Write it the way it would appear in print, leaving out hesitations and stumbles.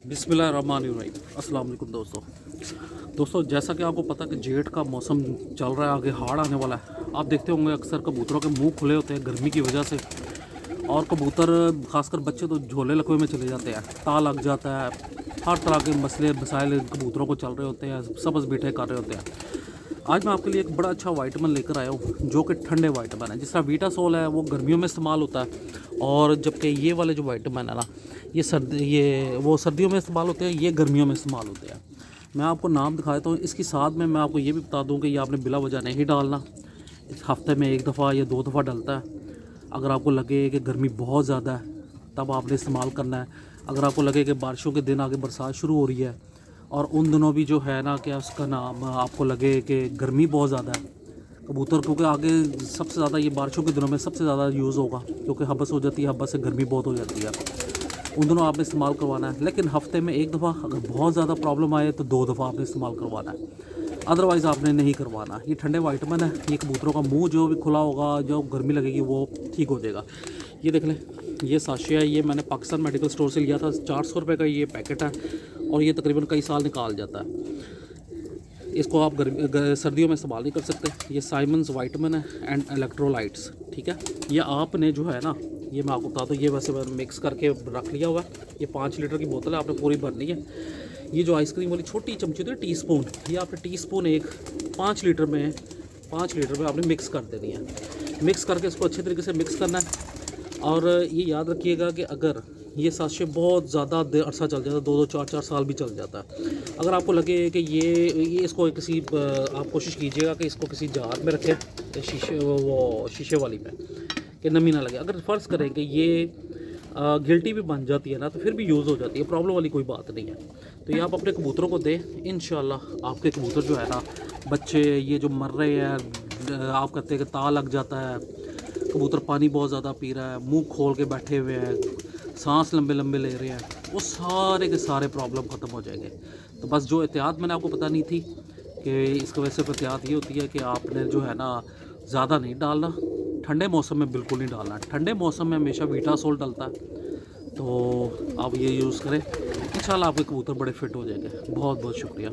बिस्मिल्लाहिर्रहमानिर्रहीम। अस्सलाम वालेकुम दोस्तों, जैसा कि आपको पता कि जेठ का मौसम चल रहा है, आगे हाड़ आने वाला है। आप देखते होंगे अक्सर कबूतरों के मुंह खुले होते हैं गर्मी की वजह से, और कबूतर खासकर बच्चे तो झोले लकवे में चले जाते हैं, ता लग जाता है, हर तरह के मसले मसाइल कबूतरों को चल रहे होते हैं, सबस बीठे कर रहे होते हैं। आज मैं आपके लिए एक बड़ा अच्छा वाइटमिन लेकर आया हूँ जो कि ठंडे वाइटमिन है। जिस तरह वीटासोल है वो गर्मियों में इस्तेमाल होता है, और जबकि ये वाले जो वाइटमिन है ना, ये सर्दियों में इस्तेमाल होते हैं, ये गर्मियों में इस्तेमाल होते हैं। मैं आपको नाम दिखा देता हूँ। इसके साथ में मैं आपको ये भी बता दूँ कि ये आपने बिला वजह नहीं डालना। इस हफ्ते में एक दफ़ा या 2 दफ़ा डलता है। अगर आपको लगे कि गर्मी बहुत ज़्यादा है तब आपने इस्तेमाल करना है। अगर आपको लगे कि बारिशों के दिन आगे बरसात शुरू हो रही है और उन दिनों भी जो है ना, क्या उसका नाम, आपको लगे कि गर्मी बहुत ज़्यादा है कबूतर, क्योंकि आगे सबसे ज़्यादा ये बारिशों के दिनों में सबसे ज़्यादा यूज़ होगा, क्योंकि हबस हो जाती है, हबस से गर्मी बहुत हो जाती है। उन दिनों आपने इस्तेमाल करवाना है। लेकिन हफ्ते में एक दफ़ा, अगर बहुत ज़्यादा प्रॉब्लम आए तो 2 दफ़ा आपने इस्तेमाल करवाना है, अदरवाइज़ आपने नहीं करवाना। ये ठंडे वाइटमिन है। ये कबूतरों का मुंह जो भी खुला होगा, जो गर्मी लगेगी वो ठीक हो जाएगा। ये देख लें, ये साशे है, ये मैंने पाकिस्तान मेडिकल स्टोर से लिया था। 400 रुपये का ये पैकेट है, और ये तकरीबन कई साल निकाल जाता है। इसको आप सर्दियों में इस्तेमाल नहीं कर सकते। ये साइमंस वाइटमिन है एंड इलेक्ट्रोलाइट्स, ठीक है। ये आपने जो है ना, ये मैं आपको बताता हूँ, ये वैसे मैंने मिक्स करके रख लिया हुआ है। ये 5 लीटर की बोतल है, आपने पूरी भरनी है। ये जो आइसक्रीम वाली छोटी चमची होती है, टीस्पून, ये आपने टीस्पून एक 5 लीटर में आपने मिक्स कर देनी है। मिक्स करके इसको अच्छे तरीके से मिक्स करना है। और ये याद रखिएगा कि अगर ये साशे बहुत ज़्यादा अरसा चल जाता है, 2-2, 4-4 साल भी चल जाता है। अगर आपको लगे कि ये इसको किसी, आप कोशिश कीजिएगा कि इसको किसी जार में रखें, शीशे वाली में, कि नमी ना लगे। अगर फ़र्ज़ करें कि ये गिल्टी भी बन जाती है ना, तो फिर भी यूज़ हो जाती है, प्रॉब्लम वाली कोई बात नहीं है। तो ये आप अपने कबूतरों को दें, इंशाल्लाह आपके कबूतर जो है ना, बच्चे ये जो मर रहे हैं, आप कहते हैं कि ता लग जाता है, कबूतर पानी बहुत ज़्यादा पी रहा है, मुंह खोल के बैठे हुए हैं, सांस लंबे लंबे ले रहे हैं, वो सारे के सारे प्रॉब्लम ख़त्म हो जाएंगे। तो बस जो एहतियात मैंने आपको पता नहीं थी कि इसकी वजह से एहतियात ये होती है कि आपने जो है ना, ज़्यादा नहीं डालना, ठंडे मौसम में बिल्कुल नहीं डालना। ठंडे मौसम में हमेशा वीटासोल डलता है, तो आप ये यूज़ करें, इंशाल्लाह आपके कबूतर बड़े फिट हो जाएंगे। बहुत बहुत शुक्रिया।